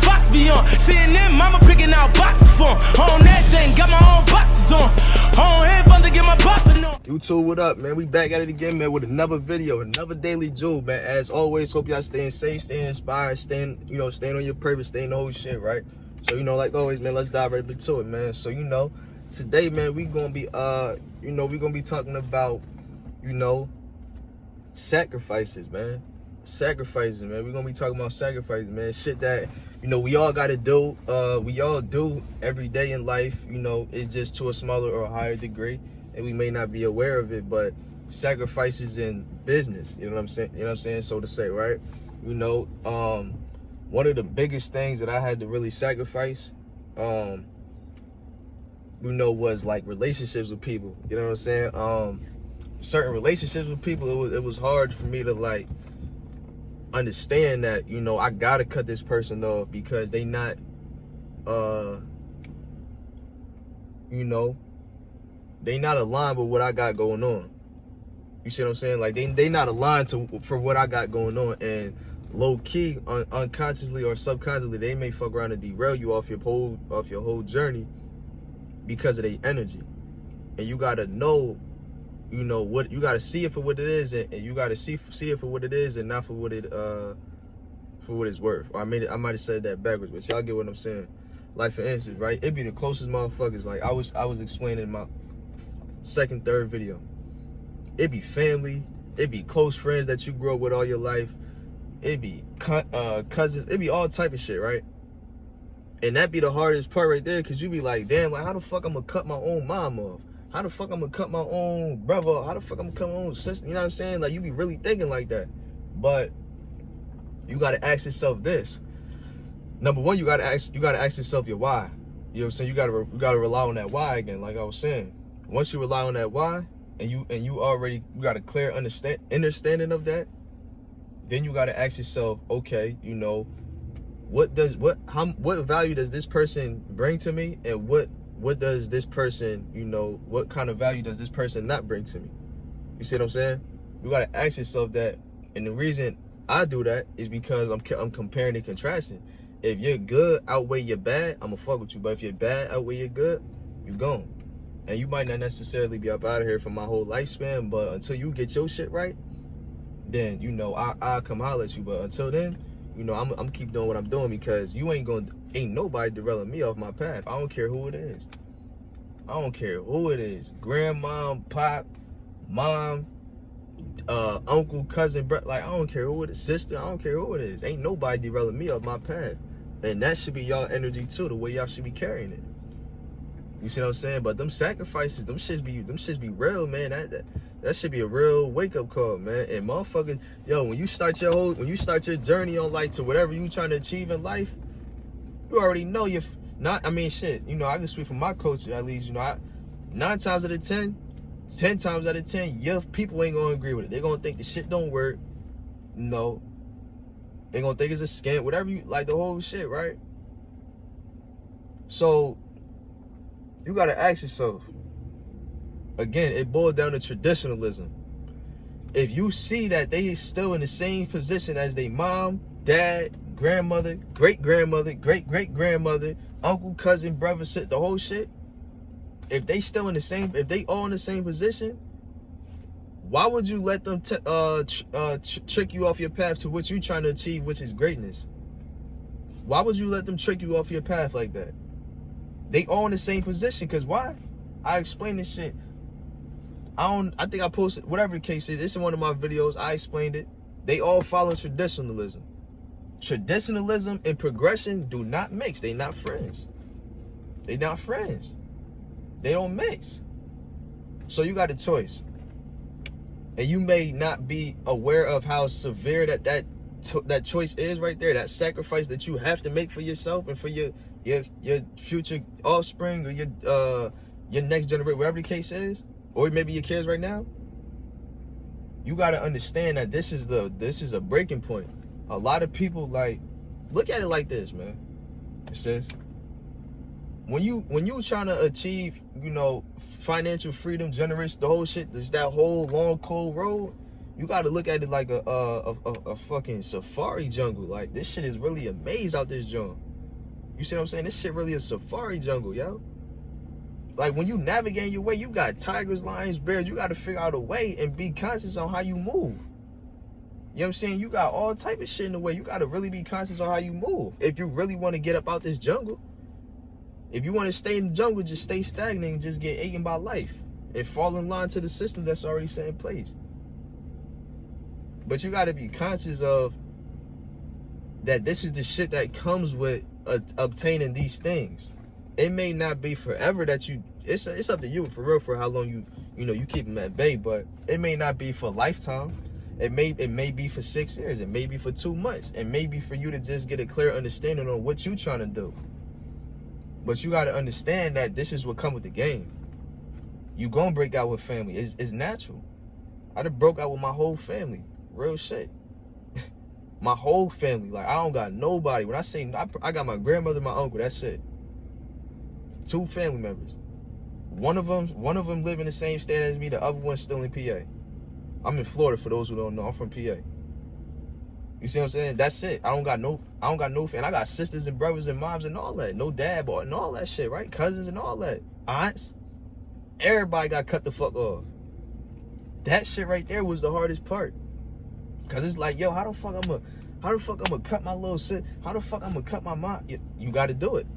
Fox be on. CNN, mama picking out boxes for 'em. On that thing, got my own boxes on. On headphones to get my poppin' on. YouTube, what up, man? We back at it again, man, with another video, another daily jewel, man. As always, hope y'all staying safe, staying inspired, staying on your purpose, staying the whole shit, right? So, like always, man, let's dive right into it, man. So, today, man, we gonna be talking about, sacrifices, man. Sacrifices, man. We're gonna be talking about sacrifices, man. Shit that, we all gotta do. We all do every day in life, it's just to a smaller or a higher degree. And we may not be aware of it, but sacrifices in business, you know what I'm saying? So to say, right? One of the biggest things that I had to really sacrifice, was like relationships with people, you know what I'm saying? Certain relationships with people, it was hard for me to like understand that, I gotta cut this person off because they not, they not aligned with what I got going on. You see what I'm saying? Like they not aligned for what I got going on, and low key, unconsciously or subconsciously, they may fuck around and derail you off your whole journey because of their energy. And you gotta know, what you gotta see it for what it is, and you gotta see it for what it is, and not for what it's worth. Or I might have said that backwards, but y'all get what I'm saying. Like for instance, right? It be the closest motherfuckers. Like I was explaining in my second, third video. It be family. It be close friends that you grew up with all your life. It be cousins. It be all type of shit, right? And that be the hardest part right there, because you be like, damn, like how the fuck I'm gonna cut my own mom off? How the fuck I'm gonna cut my own brother off? How the fuck I'm gonna cut my own sister? You know what I'm saying? Like you be really thinking like that. But you gotta ask yourself this. Number one, you gotta ask yourself your why. You know what I'm saying? You gotta rely on that why again, like I was saying. Once you rely on that why, and you got a clear understanding of that, then you gotta ask yourself, okay, what value does this person bring to me, and what does this person, what kind of value does this person not bring to me? You see what I'm saying? You gotta ask yourself that, and the reason I do that is because I'm comparing and contrasting. If your good outweigh your bad, I'ma fuck with you. But if your bad outweigh your good, you gone. And you might not necessarily be up out of here for my whole lifespan, but until you get your shit right, then, I'll come holler at you. But until then, I'm keep doing what I'm doing, because you ain't nobody derailing me off my path. I don't care who it is. I don't care who it is. Grandma, pop, mom, uncle, cousin, bro. Like, I don't care who it is. Sister, I don't care who it is. Ain't nobody derailing me off my path. And that should be y'all energy too, the way y'all should be carrying it. You see what I'm saying? But them sacrifices, them shits be real, man. That should be a real wake up call, man. And motherfuckers, when you start your journey on like to whatever you trying to achieve in life, you already know I can speak from my culture at least. 9 times out of 10, 10 times out of 10, your people ain't gonna agree with it. They're gonna think the shit don't work. They're gonna think it's a scam, whatever you like, the whole shit, right? So you gotta ask yourself, again, it boils down to traditionalism. If you see that they still in the same position as their mom, dad, grandmother, great-grandmother, great-great-grandmother, uncle, cousin, brother, the whole shit, if they all in the same position, why would you let them trick you off your path to what you're trying to achieve, which is greatness? Why would you let them trick you off your path like that? They all in the same position, because why? I explained this shit. I think I posted, whatever the case is, it's in one of my videos, I explained it. They all follow traditionalism. Traditionalism and progression do not mix. They not friends. They not friends. They don't mix. So you got a choice. And you may not be aware of how severe that choice is right there, that sacrifice that you have to make for yourself and for your future offspring, or your next generation, whatever the case is, or maybe your kids right now. You got to understand that this is a breaking point. A lot of people, like, look at it like this, man. It says, when you trying to achieve, financial freedom, generation, the whole shit, there's that whole long, cold road. You got to look at it like a fucking safari jungle. Like, this shit is really a maze out this joint. You see what I'm saying? This shit really a safari jungle, yo. Like, when you navigate your way, you got tigers, lions, bears. You got to figure out a way and be conscious on how you move. You know what I'm saying? You got all type of shit in the way. You got to really be conscious on how you move. If you really want to get up out this jungle, if you want to stay in the jungle, just stay stagnant and just get eaten by life and fall in line to the system that's already set in place. But you got to be conscious of that this is the shit that comes with obtaining these things. It may not be forever that you, it's up to you for real for how long you keep them at bay, but it may not be for a lifetime. It may be for 6 years. It may be for 2 months. It may be for you to just get a clear understanding on what you trying to do. But you got to understand that this is what come with the game. You gonna break out with family. It's natural. I done broke out with my whole family. Real shit. My whole family. Like, I don't got nobody. When I say I got my grandmother, my uncle, that's it. 2 family members. One of them live in the same state as me. The other one's still in PA. I'm in Florida, for those who don't know. I'm from PA. You see what I'm saying? That's it. I don't got no family. I got sisters and brothers and moms and all that. No dad, boy, and all that shit, right? Cousins and all that. Aunts. Everybody got cut the fuck off. That shit right there was the hardest part. Cause it's like, yo, how the fuck I'm gonna cut my little sis? How the fuck I'm gonna cut my mom? You gotta do it.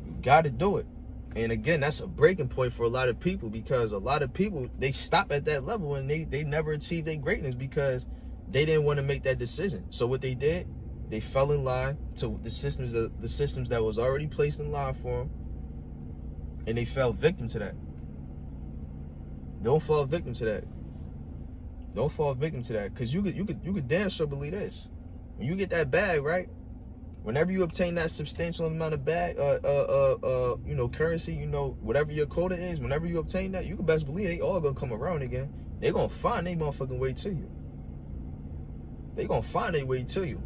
You gotta do it. And again, that's a breaking point for a lot of people, because a lot of people, they stop at that level and they never achieve their greatness because they didn't want to make that decision. So what they did, they fell in line to the systems that was already placed in line for them, and they fell victim to that. Don't fall victim to that. Don't fall victim to that, because you could damn sure believe this. When you get that bag, right? Whenever you obtain that substantial amount of bag, currency, whatever your quota is, whenever you obtain that, you can best believe they all gonna come around again. They gonna find their motherfucking way to you. They gonna find their way to you.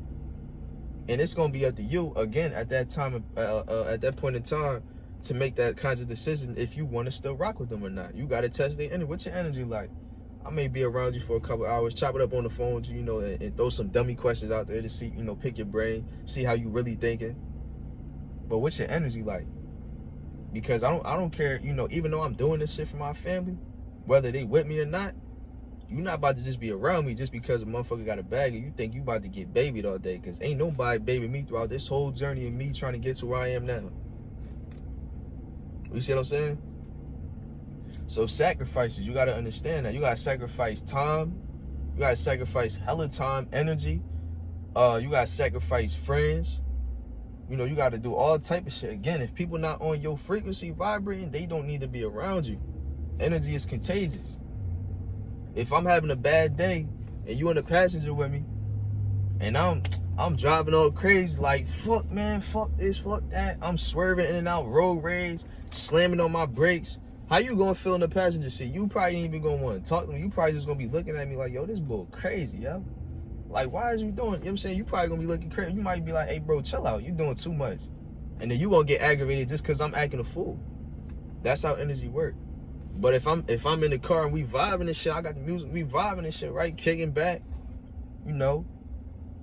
And it's gonna be up to you, again, at that time, at that point in time, to make that conscious decision if you want to still rock with them or not. You gotta test their energy. What's your energy like? I may be around you for a couple hours, chop it up on the phone with you, and throw some dummy questions out there to see, pick your brain, see how you really thinking. But what's your energy like? Because I don't care, even though I'm doing this shit for my family, whether they with me or not, you're not about to just be around me just because a motherfucker got a bag and you think you about to get babied all day. Because ain't nobody babying me throughout this whole journey of me trying to get to where I am now. You see what I'm saying? So sacrifices, you got to understand that. You got to sacrifice time. You got to sacrifice hella time, energy. You got to sacrifice friends. You got to do all type of shit. Again, if people not on your frequency vibrating, they don't need to be around you. Energy is contagious. If I'm having a bad day and you in the passenger with me and I'm driving all crazy, like, fuck, man, fuck this, fuck that. I'm swerving in and out, road rage, slamming on my brakes. How you gonna feel in the passenger seat? You probably ain't even gonna want to talk to me. You probably just gonna be looking at me like, yo, this bull crazy, yo. Like, why is you doing? You know what I'm saying? You probably gonna be looking crazy. You might be like, hey, bro, chill out. You doing too much. And then you gonna get aggravated just because I'm acting a fool. That's how energy works. But if I'm in the car and we vibing and shit, I got the music, we vibing and shit, right? Kicking back,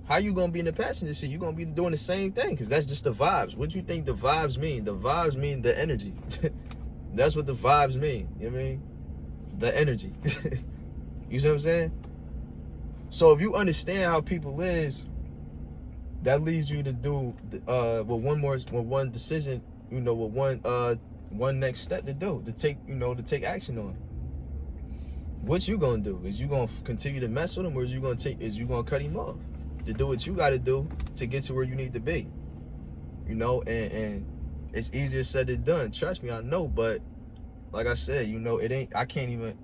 how you gonna be in the passenger seat? You gonna be doing the same thing, because that's just the vibes. What you think the vibes mean? The vibes mean the energy. That's what the vibes mean. You know what I mean? The energy. You see what I'm saying? So if you understand how people is, that leads you to do with one decision, with one next step to do, to take action on. What you gonna do? Is you gonna continue to mess with him, or is you gonna cut him off? To do what you gotta do to get to where you need to be. And it's easier said than done. Trust me, I know. But like I said, it ain't. I can't even.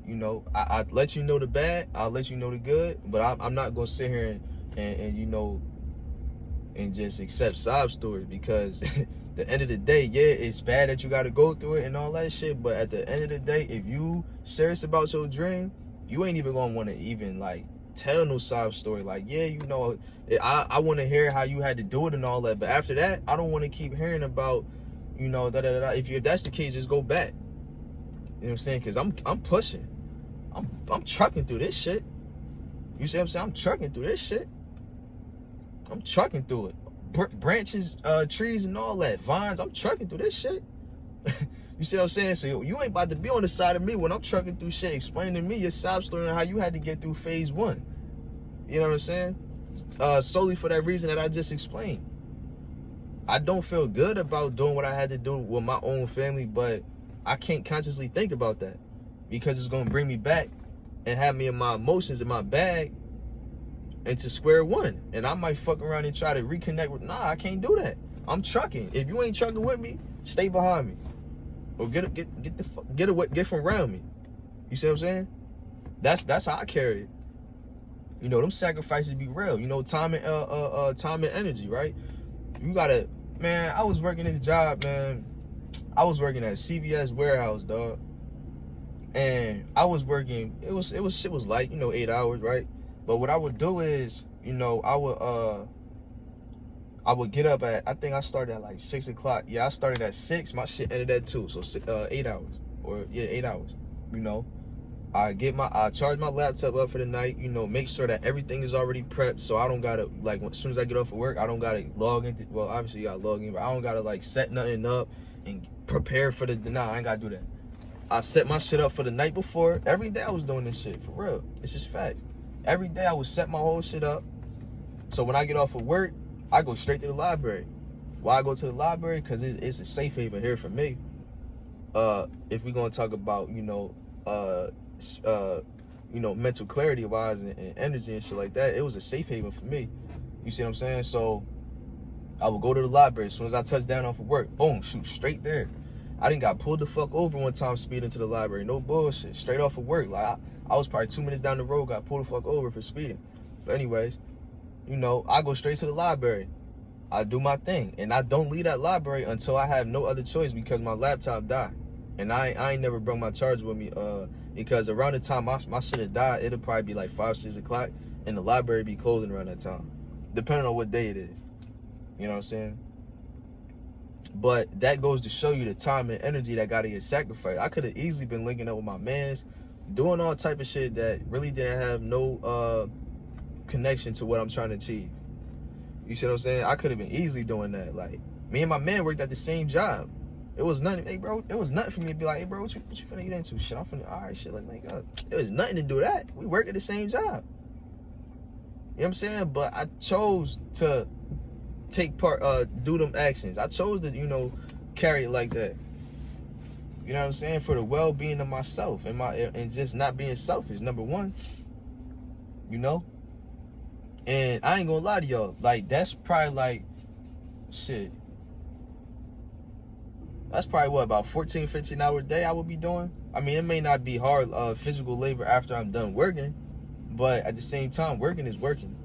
I let you know the bad. I'll let you know the good. But I'm not gonna sit here and just accept sob stories, because the end of the day, yeah, it's bad that you got to go through it and all that shit. But at the end of the day, if you serious about your dream, you ain't even gonna want to even tell no sob story. Like, yeah, I want to hear how you had to do it and all that. But after that, I don't want to keep hearing about. If that's the case, just go back. You know what I'm saying? Because I'm pushing. I'm trucking through this shit. You see what I'm saying? I'm trucking through this shit. I'm trucking through it. branches, trees and all that, vines. I'm trucking through this shit. You see what I'm saying? So you ain't about to be on the side of me when I'm trucking through shit, explaining to me your sob story and how you had to get through phase 1. You know what I'm saying? Solely for that reason that I just explained. I don't feel good about doing what I had to do with my own family, but I can't consciously think about that because it's gonna bring me back and have me in my emotions in my bag into square one. And I might fuck around and try to reconnect with, nah, I can't do that. I'm trucking. If you ain't trucking with me, stay behind me. Or get from around me. You see what I'm saying? That's how I carry it. You know, them sacrifices be real. You know, time and energy, right? You gotta, man, I was working this job, man. I was working at CVS warehouse, dog. And I was working, it was shit was like, 8 hours, right? But what I would do is, I would get up at, I think I started at like 6 o'clock. Yeah, I started at 6. My shit ended at 2. So 8 hours. 8 hours. I charge my laptop up for the night, make sure that everything is already prepped. So I don't gotta, like, as soon as I get off of work, I don't gotta log into, well, obviously you gotta log in, but I don't gotta like set nothing up and prepare for nah, I ain't gotta do that. I set my shit up for the night before. Every day I was doing this shit, for real. It's just fact. Every day I would set my whole shit up. So when I get off of work, I go straight to the library. Why I go to the library? Because it's a safe haven here for me. If we're gonna talk about, mental clarity wise and energy and shit like that, it was a safe haven for me. You see what I'm saying? So I would go to the library as soon as I touch down off of work. Boom, shoot straight there. I didn't got pulled the fuck over one time speeding to the library. No bullshit. Straight off of work. Like I was probably 2 minutes down the road, got pulled the fuck over for speeding. But anyways, I go straight to the library. I do my thing. And I don't leave that library until I have no other choice because my laptop died. And I ain't never brought my charger with me because around the time my shit had died, it'll probably be like 5, 6 o'clock and the library be closing around that time. Depending on what day it is. You know what I'm saying? But that goes to show you the time and energy that gotta get sacrificed. I could have easily been linking up with my mans, doing all type of shit that really didn't have no connection to what I'm trying to achieve. You see what I'm saying? I could have been easily doing that. Like, me and my man worked at the same job. It was nothing, hey bro, it was nothing for me to be like, hey bro, what you finna get into? Shit, I'm finna, all right, shit, like, it was nothing to do that. We worked at the same job. You know what I'm saying? But I chose to take part, do them actions. I chose to, carry it like that. You know what I'm saying? For the well-being of myself and just not being selfish, number one. And I ain't gonna lie to y'all, like, that's probably like, shit. That's probably what, about 14, 15 hour day I would be doing. I mean, it may not be hard physical labor after I'm done working, but at the same time, working is working.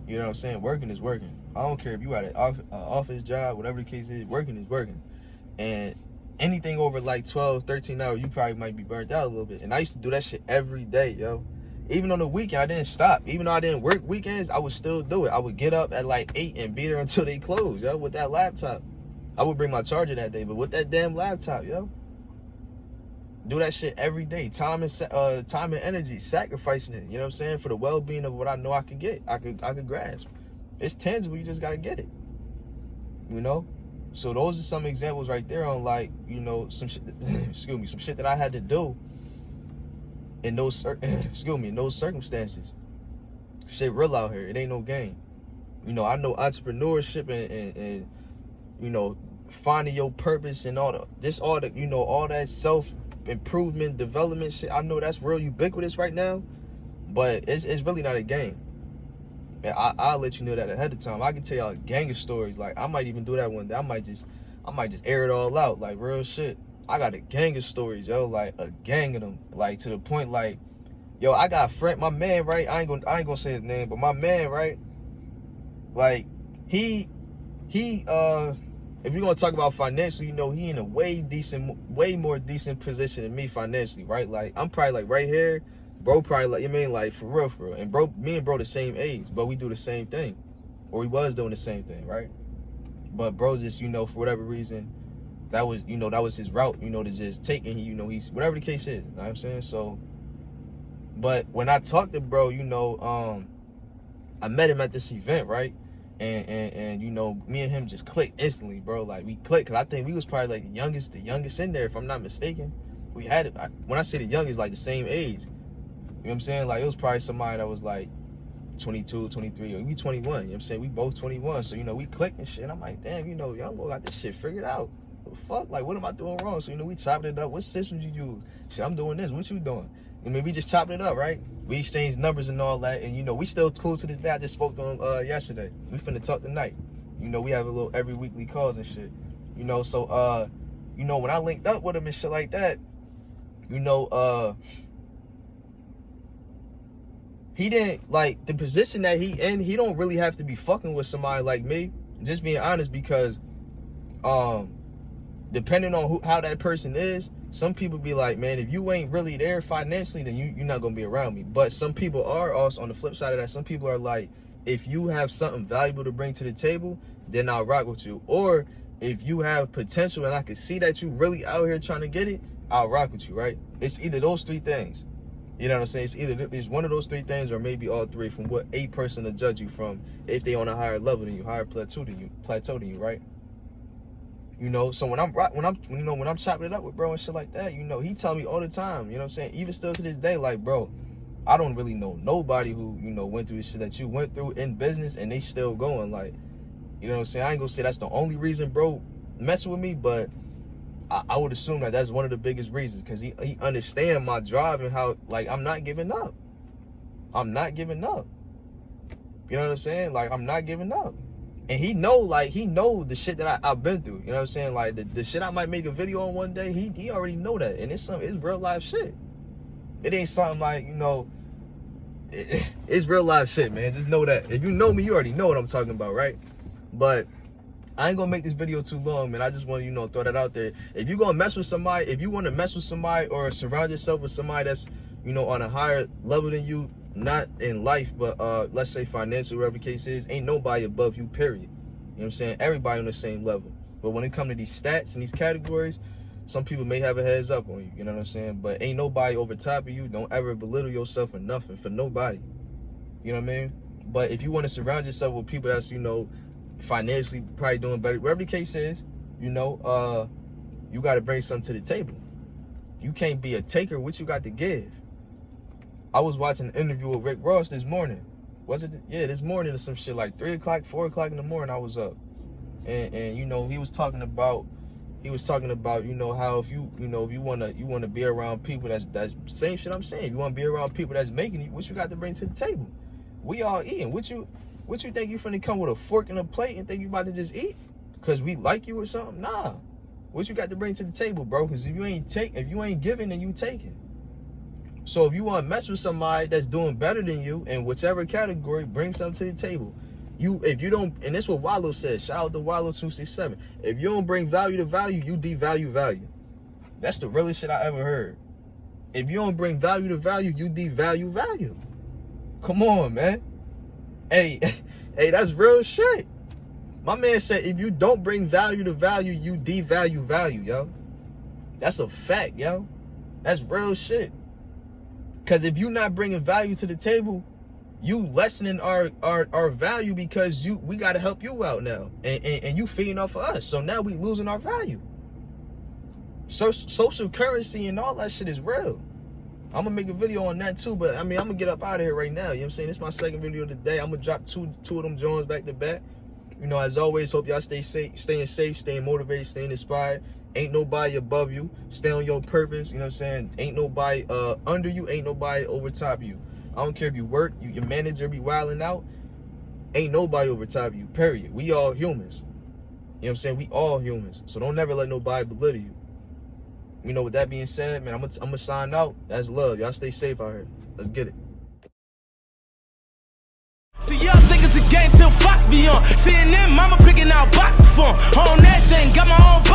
You know what I'm saying? Working is working. I don't care if you at an office job, whatever the case is, working is working. And anything over like 12, 13 hours, you probably might be burnt out a little bit. And I used to do that shit every day, yo. Even on the weekend, I didn't stop. Even though I didn't work weekends, I would still do it. I would get up at like 8 and be there until they close, yo, with that laptop. I would bring my charger that day, but with that damn laptop, yo. Do that shit every day. Time and energy, sacrificing it, you know what I'm saying? For the well-being of what I know I could get, I could grasp. It's tangible, you just gotta get it. So those are some examples right there on, like, some shit, some shit that I had to do in those in those circumstances. Shit real out here. It ain't no game. I know entrepreneurship and finding your purpose and all that self-improvement, development shit. I know that's real ubiquitous right now, but it's really not a game. And I'll let you know that ahead of time. I can tell y'all a gang of stories. Like, I might even do that one day. I might just air it all out, like, real shit. I got a gang of stories, yo, like a gang of them, like, to the point, like, yo, I got a friend, my man, right? I ain't gonna say his name, but my man, right? Like, he if you're gonna talk about financially, he in a way more decent position than me financially, right? Like, I'm probably like right here, bro, probably like, like for real. And me and bro the same age, but we do the same thing, or we was doing the same thing, right? But bro just, for whatever reason, that was his route, to just take, and he's whatever the case is, you know what I'm saying? So, but when I talked to bro, I met him at this event, right? And you know, me and him just clicked instantly, bro. Like, we clicked, because I think we was probably like the youngest in there, if I'm not mistaken. We had it, when I say the youngest, like the same age. You know what I'm saying? Like, it was probably somebody that was like 22, 23, or we 21. You know what I'm saying? We both 21. So, you know, we clicked and shit. I'm like, damn, you know, young boy got this shit figured out. What the fuck? Like, what am I doing wrong? So, you know, we chopped it up. What systems you use? Shit, I'm doing this. What you doing? I mean, we just chopped it up, right? We exchanged numbers and all that. And, you know, we still cool to this day. I just spoke to him yesterday. We finna talk tonight. You know, we have a little every weekly calls and shit. You know, so, you know, when I linked up with him and shit like that, you know, he didn't, like, the position that he in, he don't really have to be fucking with somebody like me. Just being honest, because, depending on how that person is, some people be like, man, if you ain't really there financially, then you're not gonna be around me. But some people are also, on the flip side of that, some people are like, if you have something valuable to bring to the table, then I'll rock with you. Or if you have potential and I can see that you really out here trying to get it, I'll rock with you, right? It's either those three things. You know what I'm saying? It's either it's one of those three things, or maybe all three, from what a person to judge you from, if they on a higher level than you, higher plateau than you, right? You know, so when I'm chopping it up with bro and shit like that, you know, he tell me all the time, you know what I'm saying? Even still to this day, like, bro, I don't really know nobody who, you know, went through the shit that you went through in business and they still going. Like, you know what I'm saying? I ain't gonna say that's the only reason bro messing with me, but I would assume that that's one of the biggest reasons, because he understand my drive and how, like, I'm not giving up. I'm not giving up. You know what I'm saying? Like, I'm not giving up. And he know the shit that I've been through. You know what I'm saying? Like, the shit I might make a video on one day, he already know that. And it's real life shit. It ain't something like, you know, it's real life shit, man. Just know that. If you know me, you already know what I'm talking about, right? But I ain't gonna make this video too long, man. I just want to, you know, throw that out there. If you gonna mess with somebody, if you want to mess with somebody or surround yourself with somebody that's, you know, on a higher level than you, not in life, but let's say financial, whatever the case is, ain't nobody above you, period. You know what I'm saying? Everybody on the same level. But when it comes to these stats and these categories, some people may have a heads up on you, you know what I'm saying? But ain't nobody over top of you. Don't ever belittle yourself for nothing, for nobody. You know what I mean? But if you want to surround yourself with people that's, you know, financially probably doing better, whatever the case is, you know, you got to bring something to the table. You can't be a taker. What you got to give? I was watching an interview with Rick Ross this morning. Was it? Yeah, this morning or some shit, like 3 o'clock, 4 o'clock in the morning. I was up, and you know, he was talking about, you know, how if you wanna be around people that's same shit I'm saying. You wanna be around people that's making it. What you got to bring to the table? We all eating. What you think you finna come with a fork and a plate and think you about to just eat? Cause we like you or something? Nah. What you got to bring to the table, bro? Cause if you ain't giving, then you taking. So if you want to mess with somebody that's doing better than you in whichever category, bring something to the table. If you don't, and this is what Wallow said. Shout out to Wallow267. If you don't bring value to value, you devalue value. That's the realest shit I ever heard. If you don't bring value to value, you devalue value. Come on, man. Hey, that's real shit. My man said, if you don't bring value to value, you devalue value, yo. That's a fact, yo. That's real shit. Because if you're not bringing value to the table, you lessening our value, because we got to help you out now. And you feeding off of us. So now we losing our value. So social currency and all that shit is real. I'm going to make a video on that too. But, I mean, I'm going to get up out of here right now. You know what I'm saying? This is my second video of the day. I'm going to drop two of them Jones back to back. You know, as always, hope y'all staying safe, staying motivated, staying inspired. Ain't nobody above you. Stay on your purpose. You know what I'm saying? Ain't nobody under you. Ain't nobody over top of you. I don't care if you work, your manager be wilding out. Ain't nobody over top of you, period. We all humans. You know what I'm saying? We all humans. So don't never let nobody belittle you. You know, with that being said, man, I'm gonna sign out. That's love. Y'all stay safe out here. Let's get it. See, y'all think it's a game till Fox be on. CNN, mama picking out boxes for 'em. On that thing, got my own box.